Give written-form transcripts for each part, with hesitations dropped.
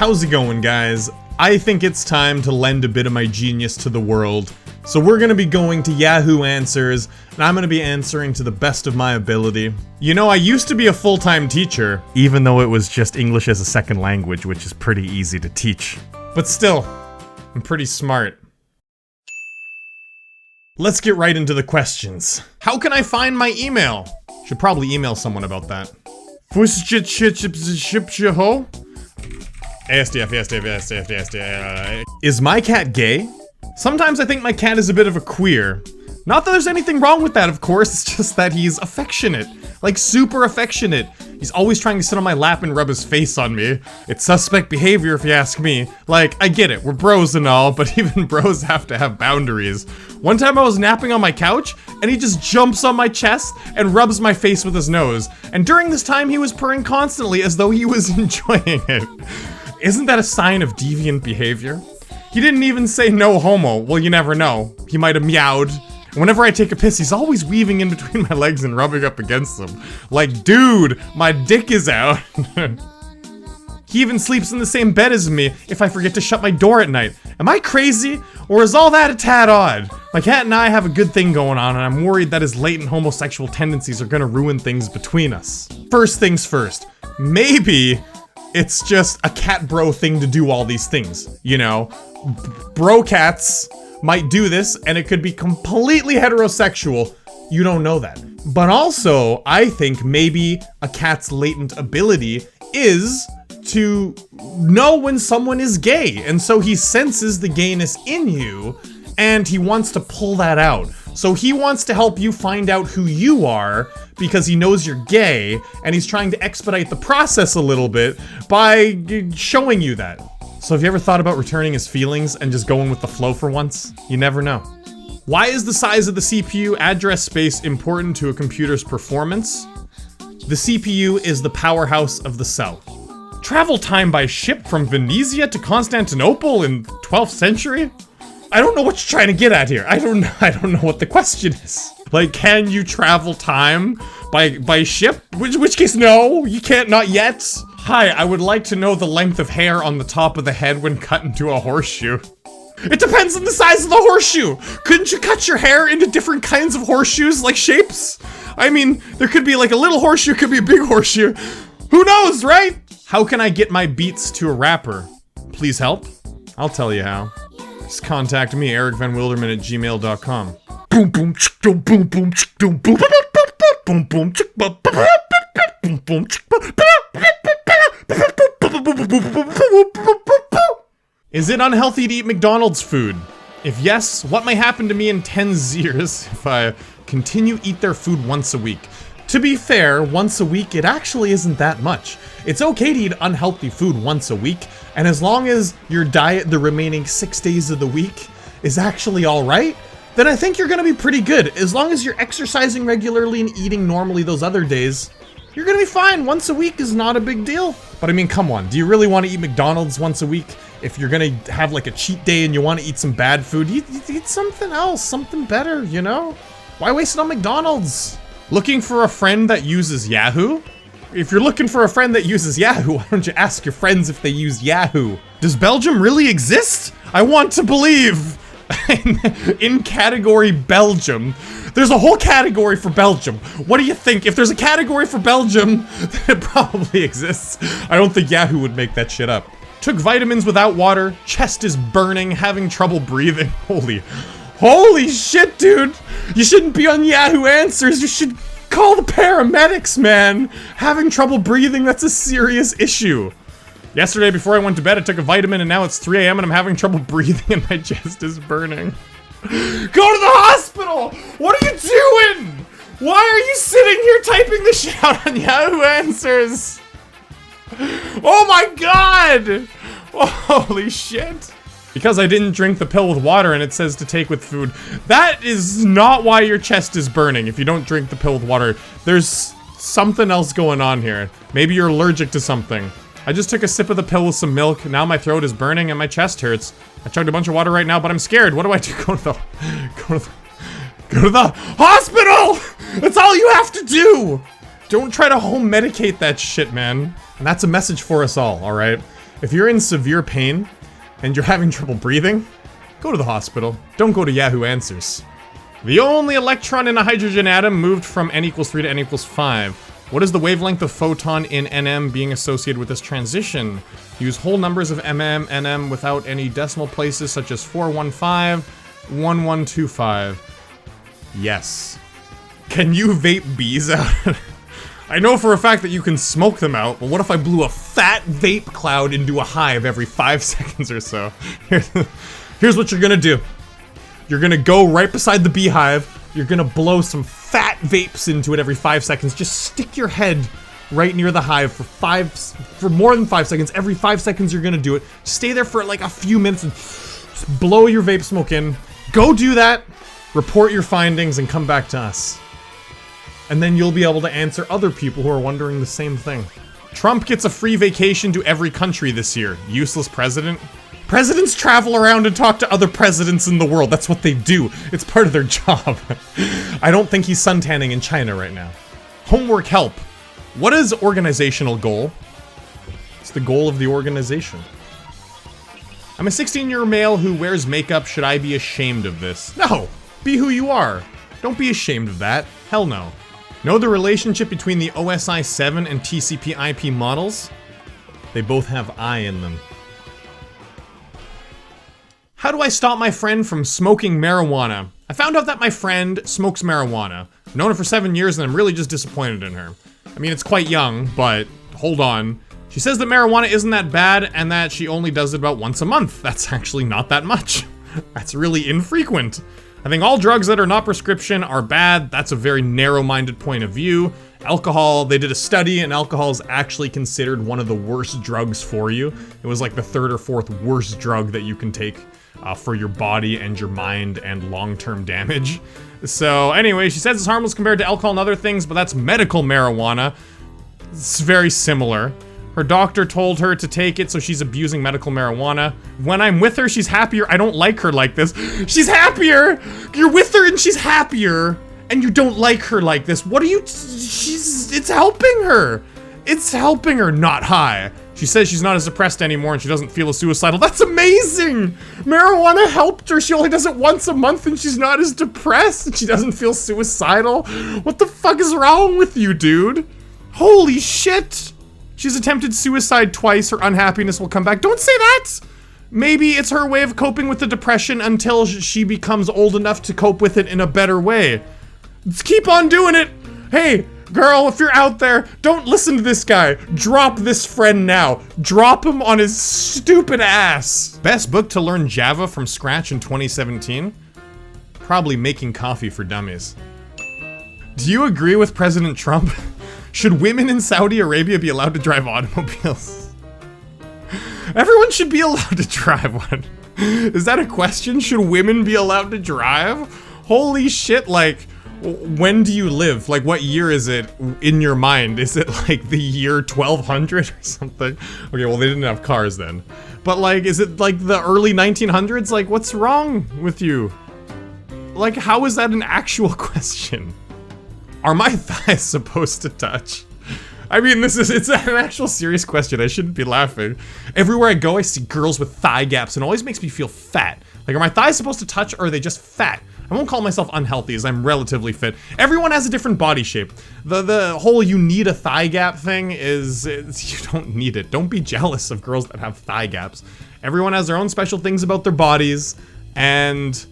How's it going, guys? I think it's time to lend a bit of my genius to the world. So we're gonna be going to Yahoo Answers, and I'm gonna be answering to the best of my ability. You know, I used to be a full-time teacher, even though it was just English as a second language, which is pretty easy to teach. But still, I'm pretty smart. Let's get right into the questions. How can I find my email? Should probably email someone about that. Is my cat gay? Sometimes I think my cat is a bit of a queer. Not that there's anything wrong with that, of course, it's just that he's affectionate. Like, super affectionate. He's always trying to sit on my lap and rub his face on me. It's suspect behavior if you ask me. Like, I get it, we're bros and all, but even bros have to have boundaries. One time I was napping on my couch, and he just jumps on my chest and rubs my face with his nose. And during this time, he was purring constantly as though he was enjoying it. Isn't that a sign of deviant behavior? He didn't even say no homo. Well, you never know. He might have meowed. Whenever I take a piss, he's always weaving in between my legs and rubbing up against them. Like, dude, my dick is out. He even sleeps in the same bed as me if I forget to shut my door at night. Am I crazy? Or is all that a tad odd? My cat and I have a good thing going on, and I'm worried that his latent homosexual tendencies are gonna ruin things between us. First things first. Maybe it's just a cat bro thing to do all these things, you know? Bro cats might do this, and it could be completely heterosexual. You don't know that. But also, I think maybe a cat's latent ability is to know when someone is gay, and so he senses the gayness in you, and he wants to pull that out. So he wants to help you find out who you are, because he knows you're gay, and he's trying to expedite the process a little bit by showing you that. So have you ever thought about returning his feelings and just going with the flow for once? You never know. Why is the size of the CPU address space important to a computer's performance? The CPU is the powerhouse of the cell. Travel time by ship from Venezia to Constantinople in 12th century? I don't know what you're trying to get at here. I don't know what the question is. Like, can you travel time by ship? Which case, no, you can't, not yet. Hi, I would like to know the length of hair on the top of the head when cut into a horseshoe. It depends on the size of the horseshoe. Couldn't you cut your hair into different kinds of horseshoes, like shapes? I mean, there could be like a little horseshoe, could be a big horseshoe. Who knows, right? How can I get my beats to a rapper? Please help. I'll tell you how. Just contact me, ericvanwilderman@gmail.com. Boom boom boom boom boom boom boom boom boom boom. Is it unhealthy to eat McDonald's food? If yes, what may happen to me in 10 years if I continue to eat their food once a week? To be fair, once a week, it actually isn't that much. It's okay to eat unhealthy food once a week, and as long as your diet the remaining 6 days of the week is actually alright, then I think you're gonna be pretty good. As long as you're exercising regularly and eating normally those other days, you're gonna be fine. Once a week is not a big deal. But I mean, come on, do you really want to eat McDonald's once a week? If you're gonna have like a cheat day and you want to eat some bad food, you eat something else, something better, you know? Why waste it on McDonald's? Looking for a friend that uses Yahoo? If you're looking for a friend that uses Yahoo, why don't you ask your friends if they use Yahoo? Does Belgium really exist? I want to believe. In category Belgium. There's a whole category for Belgium. What do you think? If there's a category for Belgium, then it probably exists. I don't think Yahoo would make that shit up. Took vitamins without water, chest is burning, having trouble breathing. Holy shit, dude! You shouldn't be on Yahoo Answers, you should call the paramedics, man! Having trouble breathing, that's a serious issue. Yesterday, before I went to bed, I took a vitamin and now it's 3 AM and I'm having trouble breathing and my chest is burning. Go to the hospital! What are you doing? Why are you sitting here typing this shit out on Yahoo Answers? Oh my god! Holy shit. Because I didn't drink the pill with water and it says to take with food. That is not why your chest is burning if you don't drink the pill with water. There's something else going on here. Maybe you're allergic to something. I just took a sip of the pill with some milk. Now my throat is burning and my chest hurts. I chugged a bunch of water right now, but I'm scared. What do I do? Go to the hospital! That's all you have to do! Don't try to home medicate that shit, man. And that's a message for us all right? If you're in severe pain and you're having trouble breathing, go to the hospital. Don't go to Yahoo Answers. The only electron in a hydrogen atom moved from n equals 3 to n equals 5. What is the wavelength of photon in nm being associated with this transition? Use whole numbers of nm without any decimal places such as 415, 1125. Yes. Can you vape bees out? I know for a fact that you can smoke them out, but what if I blew a fat vape cloud into a hive every 5 seconds or so? Here's what you're gonna do. You're gonna go right beside the beehive, you're gonna blow some fat vapes into it every 5 seconds. Just stick your head right near the hive for more than 5 seconds. Every 5 seconds you're gonna do it. Stay there for like a few minutes and just blow your vape smoke in. Go do that, report your findings, and come back to us. And then you'll be able to answer other people who are wondering the same thing. Trump gets a free vacation to every country this year. Useless president. Presidents travel around and talk to other presidents in the world. That's what they do. It's part of their job. I don't think he's suntanning in China right now. Homework help. What is organizational goal? It's the goal of the organization. I'm a 16-year male who wears makeup. Should I be ashamed of this? No. Be who you are. Don't be ashamed of that. Hell no. Know the relationship between the OSI 7 and TCP IP models? They both have I in them. How do I stop my friend from smoking marijuana? I found out that my friend smokes marijuana. I've known her for 7 years and I'm really just disappointed in her. I mean, it's quite young, but hold on. She says that marijuana isn't that bad and that she only does it about once a month. That's actually not that much. That's really infrequent. I think all drugs that are not prescription are bad. That's a very narrow-minded point of view. Alcohol, they did a study and alcohol is actually considered one of the worst drugs for you. It was like the 3rd or 4th worst drug that you can take for your body and your mind and long-term damage. So anyway, she says it's harmless compared to alcohol and other things, but that's medical marijuana. It's very similar. Her doctor told her to take it, so she's abusing medical marijuana. When I'm with her, she's happier. I don't like her like this. She's happier! You're with her and she's happier, and you don't like her like this. What are you... it's helping her. It's helping her, not high. She says she's not as depressed anymore and she doesn't feel as suicidal. That's amazing! Marijuana helped her. She only does it once a month and she's not as depressed and she doesn't feel suicidal. What the fuck is wrong with you, dude? Holy shit! She's attempted suicide twice. Her unhappiness will come back. Don't say that! Maybe it's her way of coping with the depression until she becomes old enough to cope with it in a better way. Let's keep on doing it! Hey, girl, if you're out there, don't listen to this guy. Drop this friend now. Drop him on his stupid ass. Best book to learn Java from scratch in 2017? Probably Making Coffee for Dummies. Do you agree with President Trump? Should women in Saudi Arabia be allowed to drive automobiles? Everyone should be allowed to drive one. Is that a question? Should women be allowed to drive? Holy shit, like, when do you live? Like, what year is it in your mind? Is it like the year 1200 or something? Okay, well, they didn't have cars then. But like, is it like the early 1900s? Like, what's wrong with you? Like, how is that an actual question? Are my thighs supposed to touch? I mean, it's an actual serious question. I shouldn't be laughing. Everywhere I go, I see girls with thigh gaps and it always makes me feel fat. Like, are my thighs supposed to touch or are they just fat? I won't call myself unhealthy as I'm relatively fit. Everyone has a different body shape. The whole you need a thigh gap thing is, you don't need it. Don't be jealous of girls that have thigh gaps. Everyone has their own special things about their bodies and,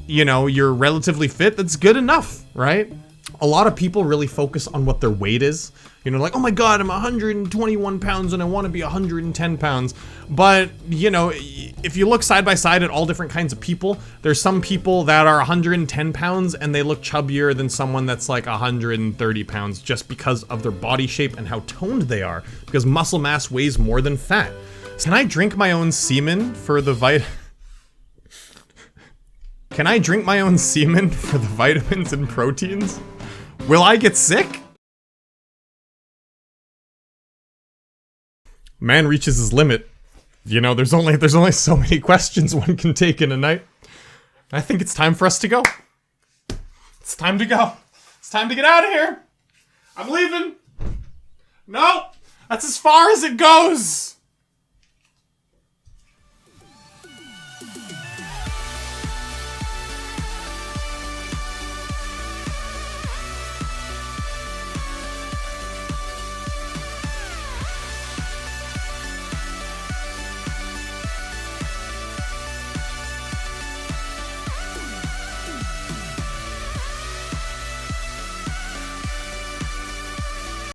you know, you're relatively fit, that's good enough, right? A lot of people really focus on what their weight is. You know, like, oh my god, I'm 121 pounds and I want to be 110 pounds. But, you know, if you look side by side at all different kinds of people, there's some people that are 110 pounds and they look chubbier than someone that's like 130 pounds just because of their body shape and how toned they are. Because muscle mass weighs more than fat. Can I drink my own semen for the Can I drink my own semen for the vitamins and proteins? Will I get sick? Man reaches his limit. You know, there's only so many questions one can take in a night. I think it's time for us to go. It's time to go. It's time to get out of here. I'm leaving. No, that's as far as it goes.